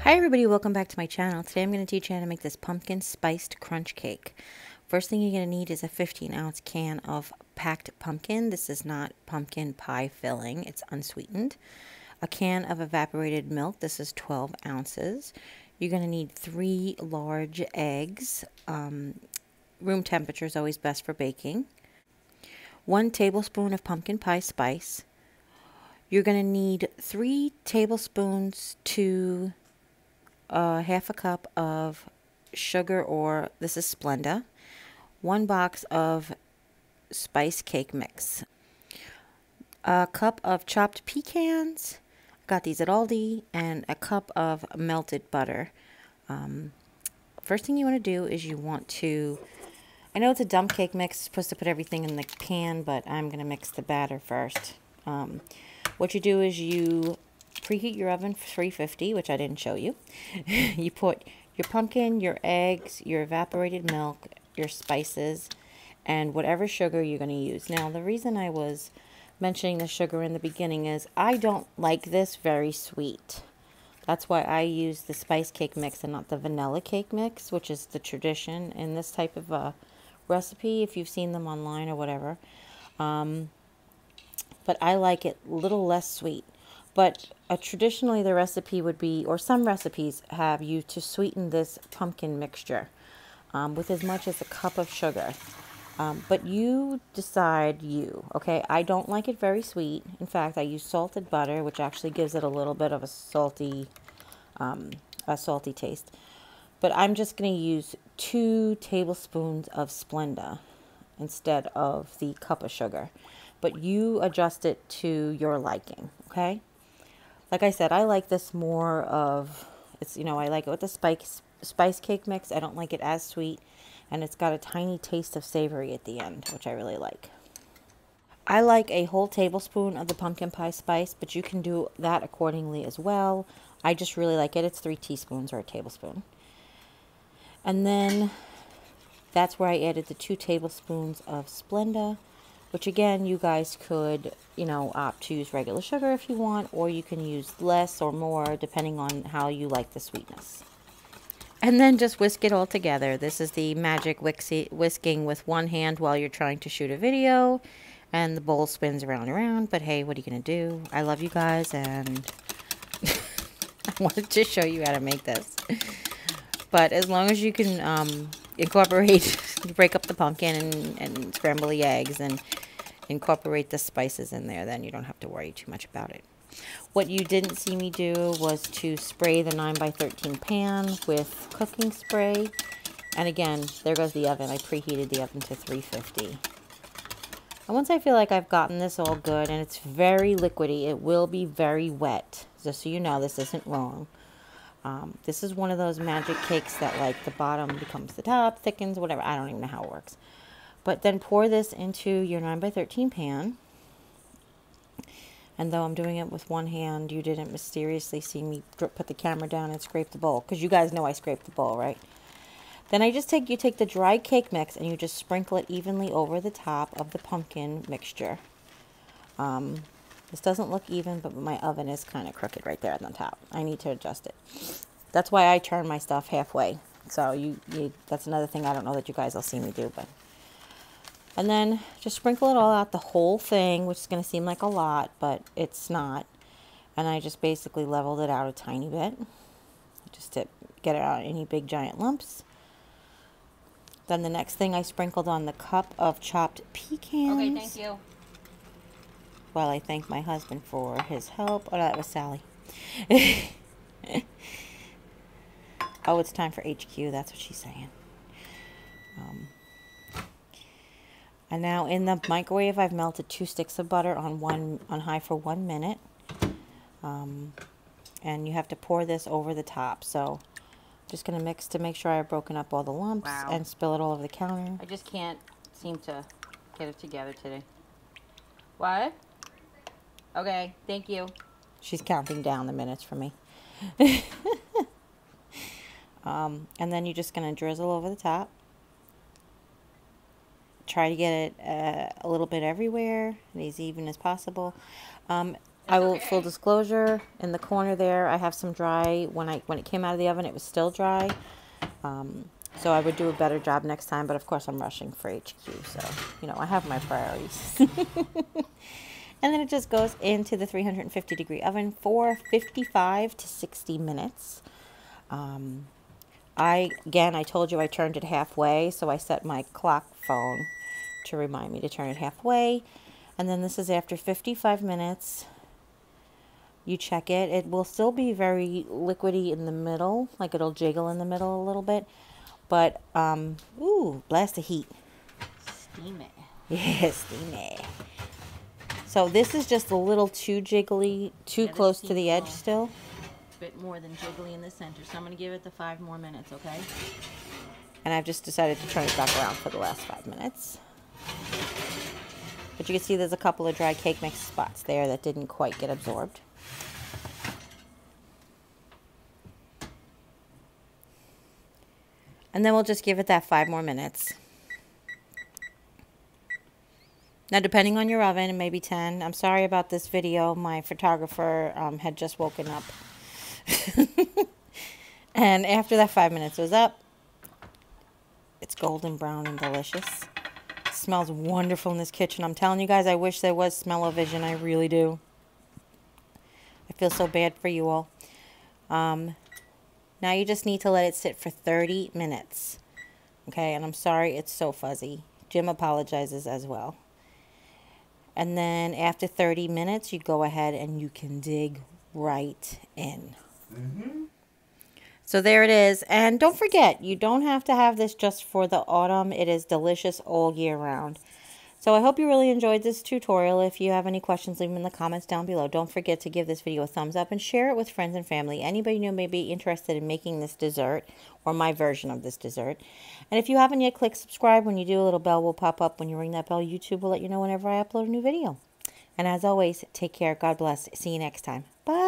Hi everybody, welcome back to my channel. Today I'm going to teach you how to make this pumpkin spiced crunch cake. First thing you're going to need is a 15-ounce can of packed pumpkin. This is not pumpkin pie filling, it's unsweetened. A can of evaporated milk, this is 12 ounces. You're going to need 3 large eggs. Room temperature is always best for baking. 1 tablespoon of pumpkin pie spice. You're going to need 3 tablespoons to half a cup of sugar, or this is Splenda, 1 box of spice cake mix, a cup of chopped pecans, got these at Aldi, and a cup of melted butter. First thing you want to do is you want to, I know it's a dump cake mix, supposed to put everything in the pan, but I'm going to mix the batter first. What you do is you preheat your oven for 350, which I didn't show you. You put your pumpkin, your eggs, your evaporated milk, your spices, and whatever sugar you're going to use. Now, the reason I was mentioning the sugar in the beginning is I don't like this very sweet. That's why I use the spice cake mix and not the vanilla cake mix, which is the tradition in this type of a recipe, if you've seen them online or whatever. But I like it a little less sweet. But traditionally the recipe would be, or some recipes have you to sweeten this pumpkin mixture with as much as a cup of sugar. But you decide okay? I don't like it very sweet. In fact, I use salted butter, which actually gives it a little bit of a salty taste. But I'm just going to use 2 tablespoons of Splenda instead of the cup of sugar. But you adjust it to your liking, okay? Like I said, I like this more of, I like it with the spice cake mix. I don't like it as sweet, and it's got a tiny taste of savory at the end, which I really like. I like a whole tablespoon of the pumpkin pie spice, but you can do that accordingly as well. I just really like it. It's 3 teaspoons or a tablespoon. And then that's where I added the 2 tablespoons of Splenda, which again, you guys could, opt to use regular sugar if you want, or you can use less or more depending on how you like the sweetness. And then just whisk it all together. This is the magic whisking with one hand while you're trying to shoot a video, and the bowl spins around and around, but hey, what are you going to do? I love you guys, and I wanted to show you how to make this. But as long as you can incorporate, break up the pumpkin and scramble the eggs and incorporate the spices in there, then you don't have to worry too much about it. What you didn't see me do was to spray the 9x13 pan with cooking spray. And again, there goes the oven. I preheated the oven to 350. And once I feel like I've gotten this all good and it's very liquidy, it will be very wet. Just so you know, this isn't wrong. This is one of those magic cakes that like the bottom becomes the top, thickens, whatever. I don't even know how it works. But then pour this into your 9x13 pan. And though I'm doing it with one hand, you didn't mysteriously see me put the camera down and scrape the bowl. Because you guys know I scraped the bowl, right? Then you take the dry cake mix and you just sprinkle it evenly over the top of the pumpkin mixture. This doesn't look even, but my oven is kind of crooked right there on the top. I need to adjust it. That's why I turn my stuff halfway. So that's another thing I don't know that you guys will see me do. And then just sprinkle it all out, the whole thing, which is going to seem like a lot, but it's not. And I just basically leveled it out a tiny bit, just to get it out any big giant lumps. Then the next thing I sprinkled on the cup of chopped pecans. Okay, thank you. While I thank my husband for his help. Oh, that was Sally. Oh, it's time for HQ. That's what she's saying. And now in the microwave, I've melted 2 sticks of butter on high for 1 minute. And you have to pour this over the top. So just going to mix to make sure I've broken up all the lumps and spill it all over the counter. I just can't seem to get it together today. What? Okay, thank you. She's counting down the minutes for me. And then you're just going to drizzle over the top. Try to get it a little bit everywhere, as even as possible. I will, full disclosure, in the corner there, I have some dry. When it came out of the oven, it was still dry. So I would do a better job next time, but of course I'm rushing for HQ, so, you know, I have my priorities. And then it just goes into the 350 degree oven for 55 to 60 minutes. I told you I turned it halfway, so I set my clock phone to remind me to turn it halfway. And then this is after 55 minutes. You check it. It will still be very liquidy in the middle, like it'll jiggle in the middle a little bit. But, ooh, blast of heat. Steamy. Yeah, steamy. So this is just a little too jiggly, too close to the edge still. Bit more than jiggly in the center, so I'm going to give it the 5 more minutes, okay? And I've just decided to turn it back around for the last 5 minutes. But you can see there's a couple of dry cake mix spots there that didn't quite get absorbed. And then we'll just give it that 5 more minutes. Now, depending on your oven, maybe 10. I'm sorry about this video. My photographer had just woken up. And after that 5 minutes was up, it's golden brown and delicious. It smells wonderful in this kitchen. I'm telling you guys, I wish there was smell-o-vision. I really do. I feel so bad for you all. Now you just need to let it sit for 30 minutes. Okay, and I'm sorry it's so fuzzy. Jim apologizes as well. And then after 30 minutes, you go ahead and you can dig right in. So there it is. And don't forget, you don't have to have this just for the autumn. It is delicious all year round. So I hope you really enjoyed this tutorial. If you have any questions, leave them in the comments down below. Don't forget to give this video a thumbs up and share it with friends and family. Anybody you know may be interested in making this dessert or my version of this dessert. And if you haven't yet, click subscribe. When you do, a little bell will pop up. When you ring that bell, YouTube will let you know whenever I upload a new video. And as always, take care. God bless. See you next time. Bye.